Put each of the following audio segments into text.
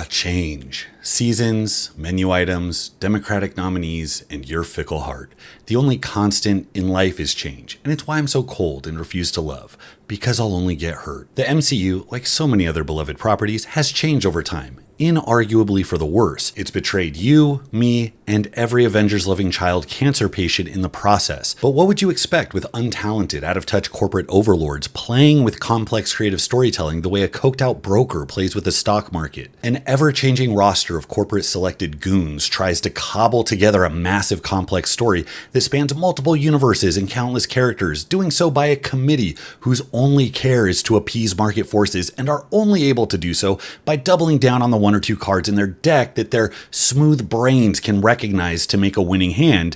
Change. Seasons, menu items, Democratic nominees, and your fickle heart. The only constant in life is change, and it's why I'm so cold and refuse to love, because I'll only get hurt. The MCU, like so many other beloved properties, has changed over time, inarguably for the worse. It's betrayed you, me, and every Avengers-loving child cancer patient in the process. But what would you expect with untalented, out-of-touch corporate overlords playing with complex creative storytelling the way a coked-out broker plays with the stock market? An ever-changing roster of corporate-selected goons tries to cobble together a massive complex story that spans multiple universes and countless characters, doing so by a committee whose only care is to appease market forces and are only able to do so by doubling down on the one or two cards in their deck that their smooth brains can recognize to make a winning hand.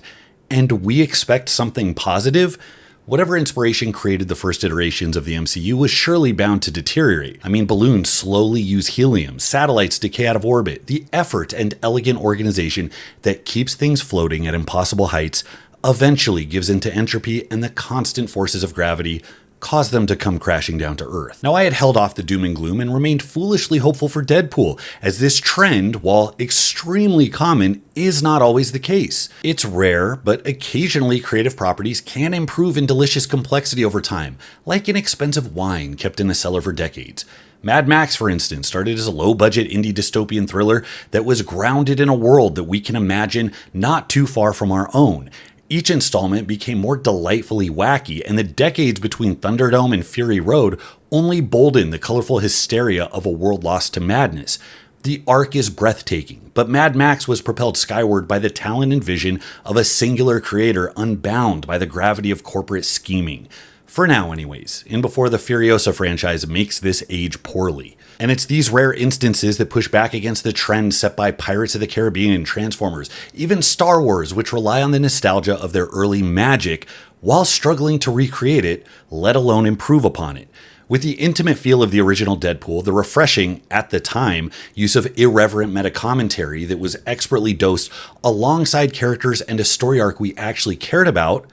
And we expect something positive? Whatever inspiration created the first iterations of the MCU was surely bound to deteriorate. I mean, balloons slowly use helium, satellites decay out of orbit. The effort and elegant organization that keeps things floating at impossible heights eventually gives into entropy, and the constant forces of gravity caused them to come crashing down to Earth. Now, I had held off the doom and gloom and remained foolishly hopeful for Deadpool, as this trend, while extremely common, is not always the case. It's rare, but occasionally creative properties can improve in delicious complexity over time, like an expensive wine kept in a cellar for decades. Mad Max, for instance, started as a low-budget indie dystopian thriller that was grounded in a world that we can imagine not too far from our own. Each installment became more delightfully wacky, and the decades between Thunderdome and Fury Road only boldened the colorful hysteria of a world lost to madness. The arc is breathtaking, but Mad Max was propelled skyward by the talent and vision of a singular creator unbound by the gravity of corporate scheming. For now, anyways, and before the Furiosa franchise makes this age poorly. And it's these rare instances that push back against the trend set by Pirates of the Caribbean, Transformers, even Star Wars, which rely on the nostalgia of their early magic while struggling to recreate it, let alone improve upon it. With the intimate feel of the original Deadpool, the refreshing, at the time, use of irreverent meta-commentary that was expertly dosed alongside characters and a story arc we actually cared about,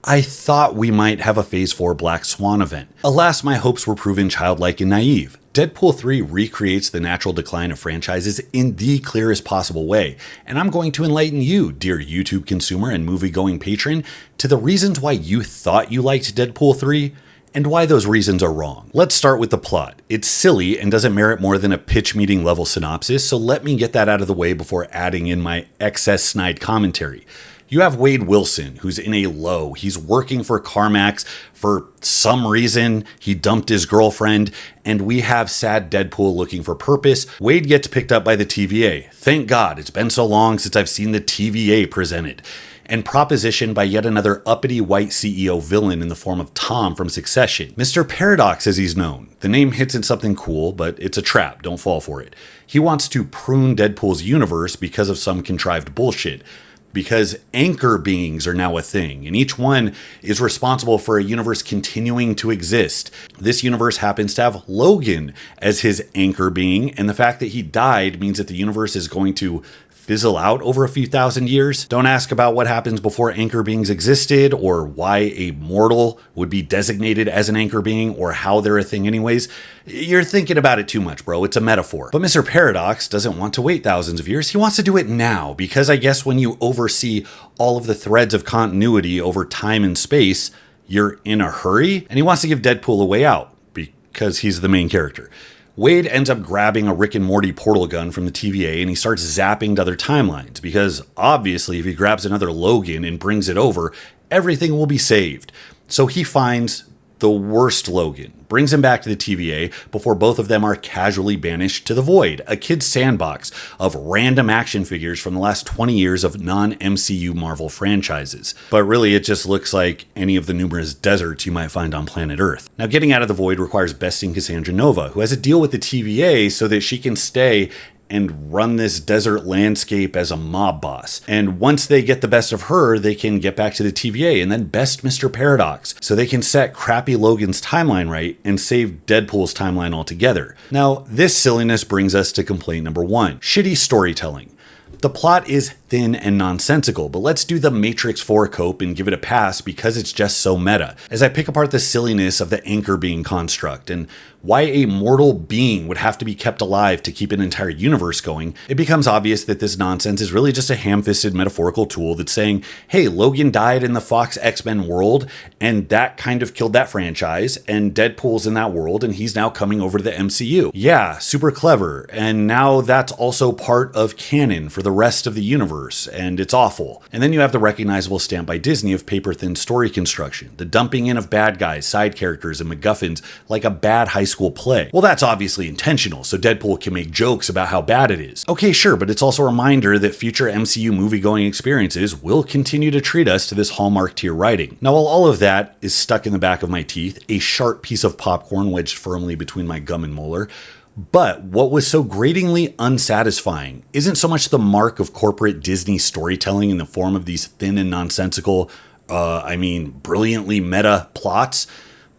I thought we might have a Phase 4 Black Swan event. Alas, my hopes were proven childlike and naive. Deadpool 3 recreates the natural decline of franchises in the clearest possible way, and I'm going to enlighten you, dear YouTube consumer and movie-going patron, to the reasons why you thought you liked Deadpool 3, and why those reasons are wrong. Let's start with the plot. It's silly and doesn't merit more than a pitch meeting level synopsis, so let me get that out of the way before adding in my excess snide commentary. You have Wade Wilson, who's in a low. He's working for CarMax. For some reason, he dumped his girlfriend, and we have sad Deadpool looking for purpose. Wade gets picked up by the TVA. Thank God, it's been so long since I've seen the TVA presented. And propositioned by yet another uppity white CEO villain in the form of Tom from Succession. Mr. Paradox, as he's known. The name hits at something cool, but it's a trap, don't fall for it. He wants to prune Deadpool's universe because of some contrived bullshit. Because anchor beings are now a thing, and each one is responsible for a universe continuing to exist. This universe happens to have Logan as his anchor being, and the fact that he died means that the universe is going to fizzle out over a few thousand years. Don't ask about what happens before anchor beings existed, or why a mortal would be designated as an anchor being, or how they're a thing anyways. You're thinking about it too much, bro. It's a metaphor. But Mr. Paradox doesn't want to wait thousands of years. He wants to do it now, because I guess when you oversee all of the threads of continuity over time and space, you're in a hurry, and he wants to give Deadpool a way out, because he's the main character. Wade ends up grabbing a Rick and Morty portal gun from the TVA, and he starts zapping to other timelines, because obviously if he grabs another Logan and brings it over, everything will be saved. So he finds the worst Logan, brings him back to the TVA before both of them are casually banished to the void, a kid's sandbox of random action figures from the last 20 years of non-MCU Marvel franchises. But really, it just looks like any of the numerous deserts you might find on planet Earth. Now, getting out of the void requires besting Cassandra Nova, who has a deal with the TVA so that she can stay and run this desert landscape as a mob boss. And once they get the best of her, they can get back to the TVA and then best Mr. Paradox, so they can set crappy Logan's timeline right and save Deadpool's timeline altogether. Now, this silliness brings us to complaint number one: shitty storytelling. The plot is thin and nonsensical, but let's do the Matrix 4 cope and give it a pass because it's just so meta. As I pick apart the silliness of the anchor being construct and why a mortal being would have to be kept alive to keep an entire universe going, it becomes obvious that this nonsense is really just a ham-fisted metaphorical tool that's saying, hey, Logan died in the Fox X-Men world, and that kind of killed that franchise, and Deadpool's in that world, and he's now coming over to the MCU. Yeah, super clever, and now that's also part of canon for the rest of the universe, and it's awful. And then you have the recognizable stamp by Disney of paper-thin story construction, the dumping in of bad guys, side characters, and MacGuffins like a bad high school play. Well, that's obviously intentional, so Deadpool can make jokes about how bad it is. Okay, sure, but it's also a reminder that future MCU movie-going experiences will continue to treat us to this Hallmark tier writing. Now, while all of that is stuck in the back of my teeth, a sharp piece of popcorn wedged firmly between my gum and molar, but what was so gratingly unsatisfying isn't so much the mark of corporate Disney storytelling in the form of these thin and nonsensical, brilliantly meta plots.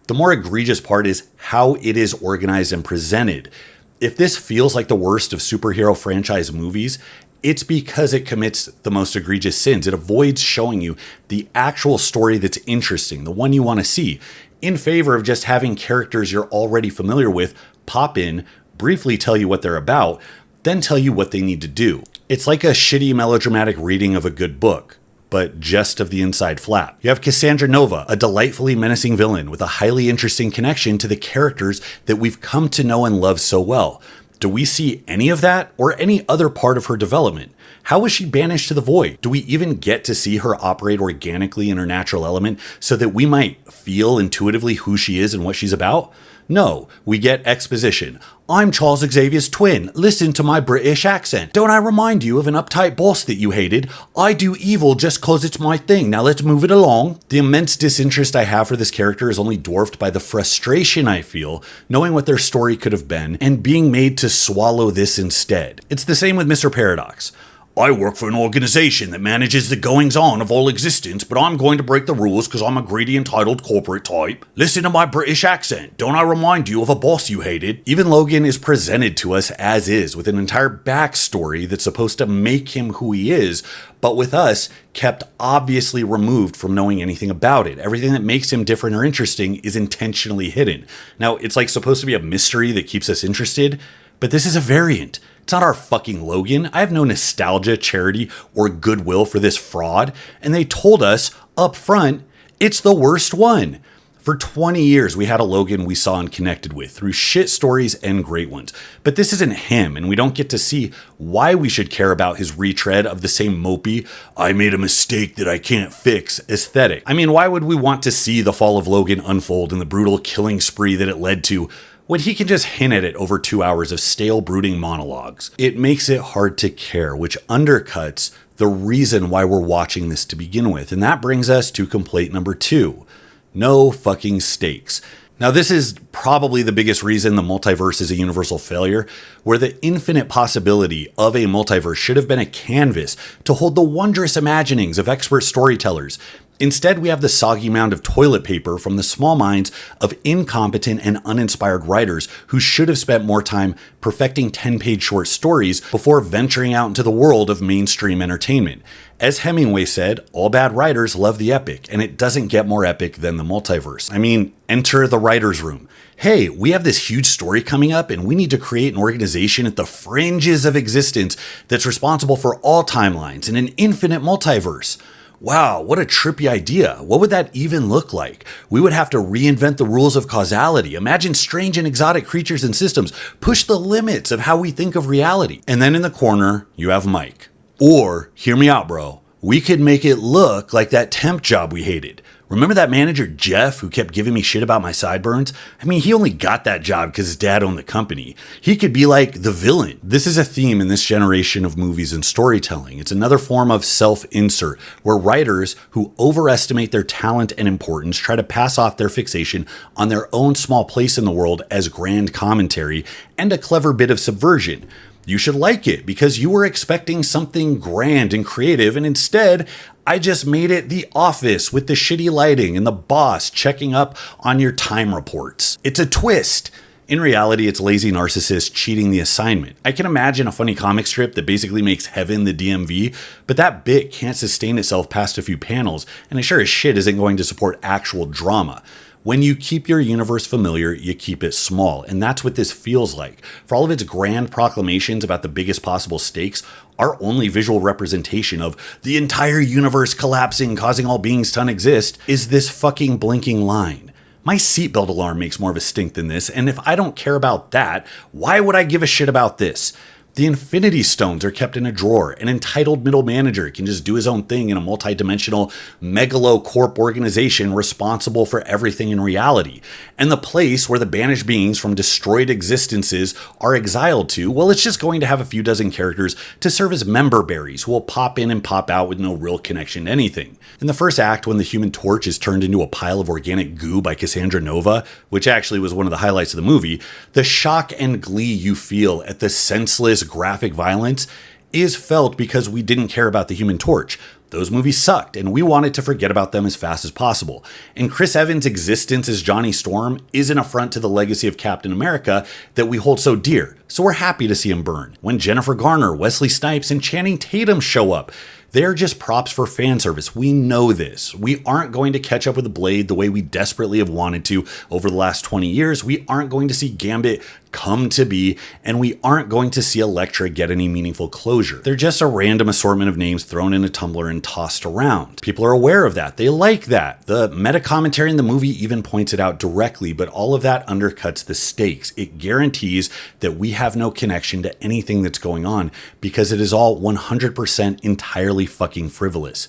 The more egregious part is how it is organized and presented. If this feels like the worst of superhero franchise movies, it's because it commits the most egregious sins. It avoids showing you the actual story that's interesting, the one you want to see, in favor of just having characters you're already familiar with pop in, briefly tell you what they're about, then tell you what they need to do. It's like a shitty melodramatic reading of a good book, but just of the inside flap. You have Cassandra Nova, a delightfully menacing villain with a highly interesting connection to the characters that we've come to know and love so well. Do we see any of that or any other part of her development? How was she banished to the void? Do we even get to see her operate organically in her natural element so that we might feel intuitively who she is and what she's about? No, we get exposition. I'm Charles Xavier's twin. Listen to my British accent. Don't I remind you of an uptight boss that you hated? I do evil just cause it's my thing. Now let's move it along. The immense disinterest I have for this character is only dwarfed by the frustration I feel knowing what their story could have been and being made to swallow this instead. It's the same with Mr. Paradox. I work for an organization that manages the goings-on of all existence, but I'm going to break the rules because I'm a greedy, entitled corporate type. Listen to my British accent. Don't I remind you of a boss you hated? Even Logan is presented to us as is, with an entire backstory that's supposed to make him who he is, but with us, kept obviously removed from knowing anything about it. Everything that makes him different or interesting is intentionally hidden. Now, it's like supposed to be a mystery that keeps us interested, but this is a variant. It's not our fucking Logan. I have no nostalgia, charity, or goodwill for this fraud. And they told us up front, it's the worst one. For 20 years, we had a Logan we saw and connected with through shit stories and great ones. But this isn't him, and we don't get to see why we should care about his retread of the same mopey, I made a mistake that I can't fix aesthetic. I mean, why would we want to see the fall of Logan unfold and the brutal killing spree that it led to when he can just hint at it over 2 hours of stale, brooding monologues? It makes it hard to care, which undercuts the reason why we're watching this to begin with. And that brings us to complaint number 2. No fucking stakes. Now, this is probably the biggest reason the multiverse is a universal failure, where the infinite possibility of a multiverse should have been a canvas to hold the wondrous imaginings of expert storytellers. Instead, we have the soggy mound of toilet paper from the small minds of incompetent and uninspired writers who should have spent more time perfecting 10-page short stories before venturing out into the world of mainstream entertainment. As Hemingway said, all bad writers love the epic, and it doesn't get more epic than the multiverse. I mean, enter the writer's room. Hey, we have this huge story coming up, and we need to create an organization at the fringes of existence that's responsible for all timelines in an infinite multiverse. Wow, what a trippy idea. What would that even look like? We would have to reinvent the rules of causality, imagine strange and exotic creatures and systems, push the limits of how we think of reality. And then in the corner, you have Mike. Or, hear me out, bro, we could make it look like that temp job we hated. Remember that manager Jeff who kept giving me shit about my sideburns? I mean, he only got that job because his dad owned the company. He could be like the villain. This is a theme in this generation of movies and storytelling. It's another form of self-insert, where writers who overestimate their talent and importance try to pass off their fixation on their own small place in the world as grand commentary and a clever bit of subversion. You should like it because you were expecting something grand and creative, and instead, I just made it The Office with the shitty lighting and the boss checking up on your time reports. It's a twist. In reality, it's lazy narcissists cheating the assignment. I can imagine a funny comic strip that basically makes heaven the DMV, but that bit can't sustain itself past a few panels, and it sure as shit isn't going to support actual drama. When you keep your universe familiar, you keep it small, and that's what this feels like. For all of its grand proclamations about the biggest possible stakes, our only visual representation of the entire universe collapsing, causing all beings to unexist, is this fucking blinking line. My seatbelt alarm makes more of a stink than this, and if I don't care about that, why would I give a shit about this? The Infinity Stones are kept in a drawer. An entitled middle manager can just do his own thing in a multi-dimensional megalocorp organization responsible for everything in reality. And the place where the banished beings from destroyed existences are exiled to, well, it's just going to have a few dozen characters to serve as member berries who will pop in and pop out with no real connection to anything. In the first act, when the Human Torch is turned into a pile of organic goo by Cassandra Nova, which actually was one of the highlights of the movie, the shock and glee you feel at the senseless graphic violence is felt because we didn't care about the Human Torch. Those movies sucked, and we wanted to forget about them as fast as possible. And Chris Evans' existence as Johnny Storm is an affront to the legacy of Captain America that we hold so dear, so we're happy to see him burn. When Jennifer Garner, Wesley Snipes, and Channing Tatum show up, they're just props for fan service. We know this. We aren't going to catch up with the Blade the way we desperately have wanted to over the last 20 years. We aren't going to see Gambit come to be, and we aren't going to see Elektra get any meaningful closure. They're just a random assortment of names thrown in a tumbler and tossed around. People are aware of that. They like that. The meta commentary in the movie even points it out directly, but all of that undercuts the stakes. It guarantees that we have no connection to anything that's going on because it is all 100% entirely fucking frivolous.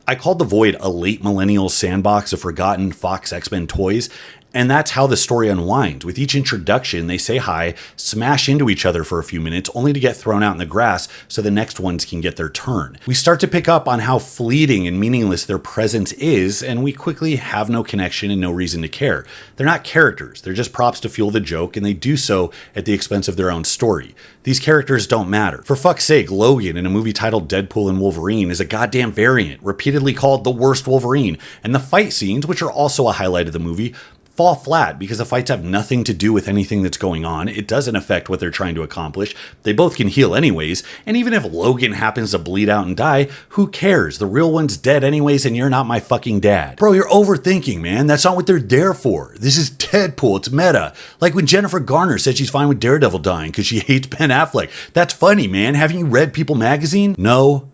I called The Void a late millennial sandbox of forgotten Fox X-Men toys, and that's how the story unwinds. With each introduction, they say hi, smash into each other for a few minutes, only to get thrown out in the grass so the next ones can get their turn. We start to pick up on how fleeting and meaningless their presence is, and we quickly have no connection and no reason to care. They're not characters, they're just props to fuel the joke, and they do so at the expense of their own story. These characters don't matter. For fuck's sake, Logan in a movie titled Deadpool and Wolverine is a goddamn variant, repeatedly called the worst Wolverine, and the fight scenes, which are also a highlight of the movie, fall flat because the fights have nothing to do with anything that's going on. It doesn't affect what they're trying to accomplish. They both can heal anyways, and even if Logan happens to bleed out and die, who cares? The real one's dead anyways, and you're not my fucking dad. Bro, you're overthinking, man. That's not what they're there for. This is Deadpool. It's meta. Like when Jennifer Garner said she's fine with Daredevil dying because she hates Ben Affleck. That's funny, man. Haven't you read People magazine? No.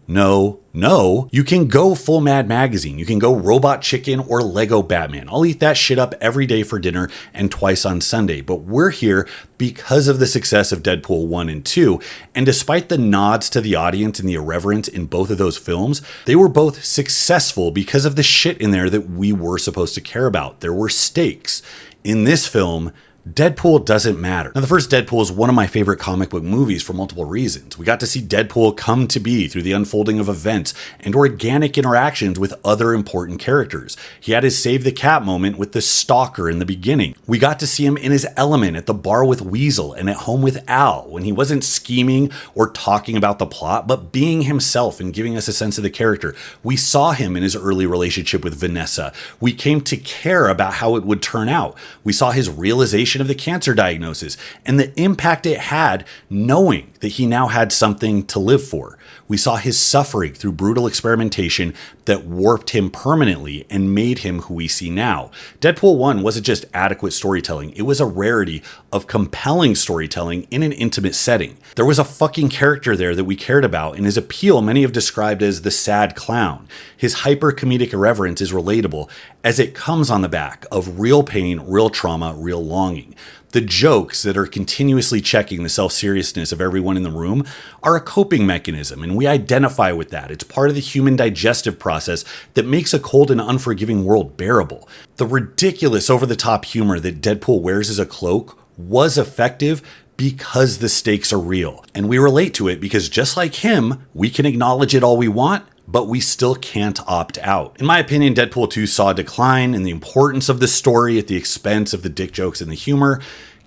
You can go full Mad Magazine. You can go Robot Chicken or Lego Batman. I'll eat that shit up every day for dinner and twice on Sunday. But we're here because of the success of Deadpool 1 and 2. And despite the nods to the audience and the irreverence in both of those films, they were both successful because of the shit in there that we were supposed to care about. There were stakes. In this film, Deadpool doesn't matter. Now, the first Deadpool is one of my favorite comic book movies for multiple reasons. We got to see Deadpool come to be through the unfolding of events and organic interactions with other important characters. He had his Save the Cat moment with the Stalker in the beginning. We got to see him in his element at the bar with Weasel and at home with Al, when he wasn't scheming or talking about the plot, but being himself and giving us a sense of the character. We saw him in his early relationship with Vanessa. We came to care about how it would turn out. We saw his realization of the cancer diagnosis and the impact it had knowing that he now had something to live for. We saw his suffering through brutal experimentation that warped him permanently and made him who we see now. Deadpool 1 wasn't just adequate storytelling, it was a rarity of compelling storytelling in an intimate setting. There was a fucking character there that we cared about, and his appeal many have described as the sad clown. His hyper-comedic irreverence is relatable as it comes on the back of real pain, real trauma, real longing. The jokes that are continuously checking the self-seriousness of everyone in the room are a coping mechanism, and we identify with that. It's part of the human digestive process that makes a cold and unforgiving world bearable. The ridiculous over-the-top humor that Deadpool wears as a cloak was effective because the stakes are real, and we relate to it because just like him, we can acknowledge it all we want, but we still can't opt out. In my opinion, Deadpool 2 saw a decline in the importance of the story at the expense of the dick jokes and the humor.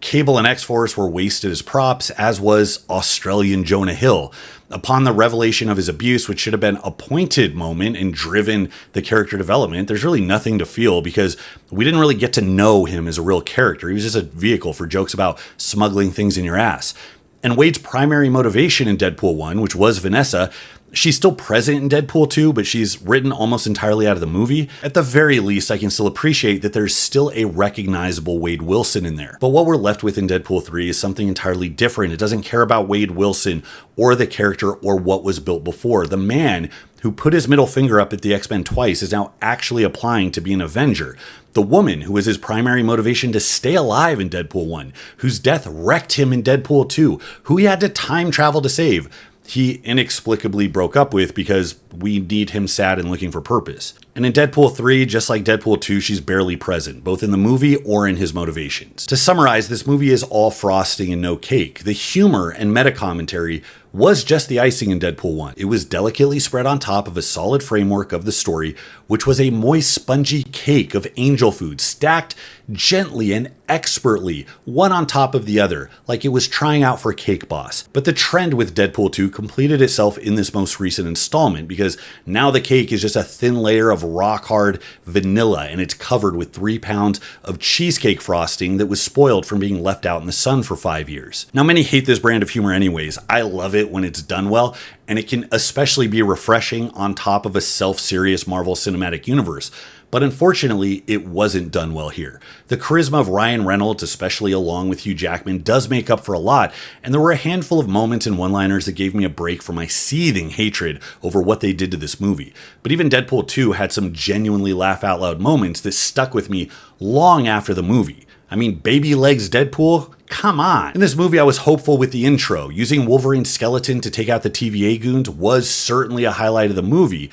Cable and X-Force were wasted as props, as was Australian Jonah Hill. Upon the revelation of his abuse, which should have been a pointed moment and driven the character development, there's really nothing to feel because we didn't really get to know him as a real character. He was just a vehicle for jokes about smuggling things in your ass. And Wade's primary motivation in Deadpool 1, which was Vanessa, she's still present in Deadpool 2, but she's written almost entirely out of the movie. At the very least, I can still appreciate that there's still a recognizable Wade Wilson in there. But what we're left with in Deadpool 3 is something entirely different. It doesn't care about Wade Wilson or the character or what was built before. The man who put his middle finger up at the X-Men twice is now actually applying to be an Avenger. The woman who was his primary motivation to stay alive in Deadpool 1, whose death wrecked him in Deadpool 2, who he had to time travel to save, he inexplicably broke up with because we need him sad and looking for purpose. And in Deadpool 3, just like Deadpool 2, she's barely present, both in the movie or in his motivations. To summarize, this movie is all frosting and no cake. The humor and meta commentary was just the icing in Deadpool 1. It was delicately spread on top of a solid framework of the story, which was a moist, spongy cake of angel food, stacked gently and expertly, one on top of the other, like it was trying out for Cake Boss. But the trend with Deadpool 2 completed itself in this most recent installment, because now the cake is just a thin layer of rock-hard vanilla, and it's covered with 3 pounds of cheesecake frosting that was spoiled from being left out in the sun for 5 years. Now, many hate this brand of humor anyways. I love it when it's done well, and it can especially be refreshing on top of a self-serious Marvel Cinematic Universe. But unfortunately, it wasn't done well here. The charisma of Ryan Reynolds, especially along with Hugh Jackman, does make up for a lot, and there were a handful of moments and one-liners that gave me a break from my seething hatred over what they did to this movie. But even Deadpool 2 had some genuinely laugh-out-loud moments that stuck with me long after the movie. I mean, baby legs Deadpool? Come on. In this movie, I was hopeful with the intro. Using Wolverine's skeleton to take out the TVA goons was certainly a highlight of the movie,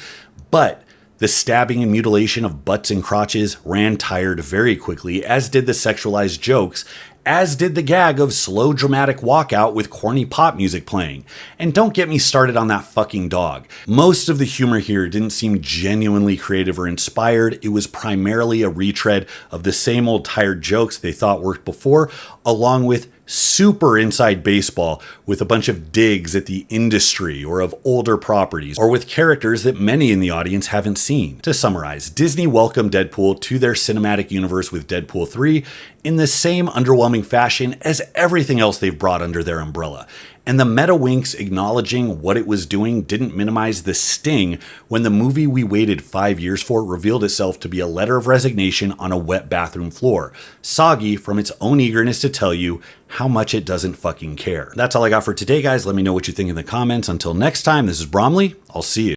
but the stabbing and mutilation of butts and crotches ran tired very quickly, as did the sexualized jokes, as did the gag of slow dramatic walkout with corny pop music playing. And don't get me started on that fucking dog. Most of the humor here didn't seem genuinely creative or inspired. It was primarily a retread of the same old tired jokes they thought worked before, along with super inside baseball with a bunch of digs at the industry or of older properties, or with characters that many in the audience haven't seen. To summarize, Disney welcomed Deadpool to their cinematic universe with Deadpool 3 in the same underwhelming fashion as everything else they've brought under their umbrella. And the meta winks acknowledging what it was doing didn't minimize the sting when the movie we waited 5 years for revealed itself to be a letter of resignation on a wet bathroom floor, soggy from its own eagerness to tell you how much it doesn't fucking care. That's all I got for today, guys. Let me know what you think in the comments. Until next time, this is Bromley. I'll see you.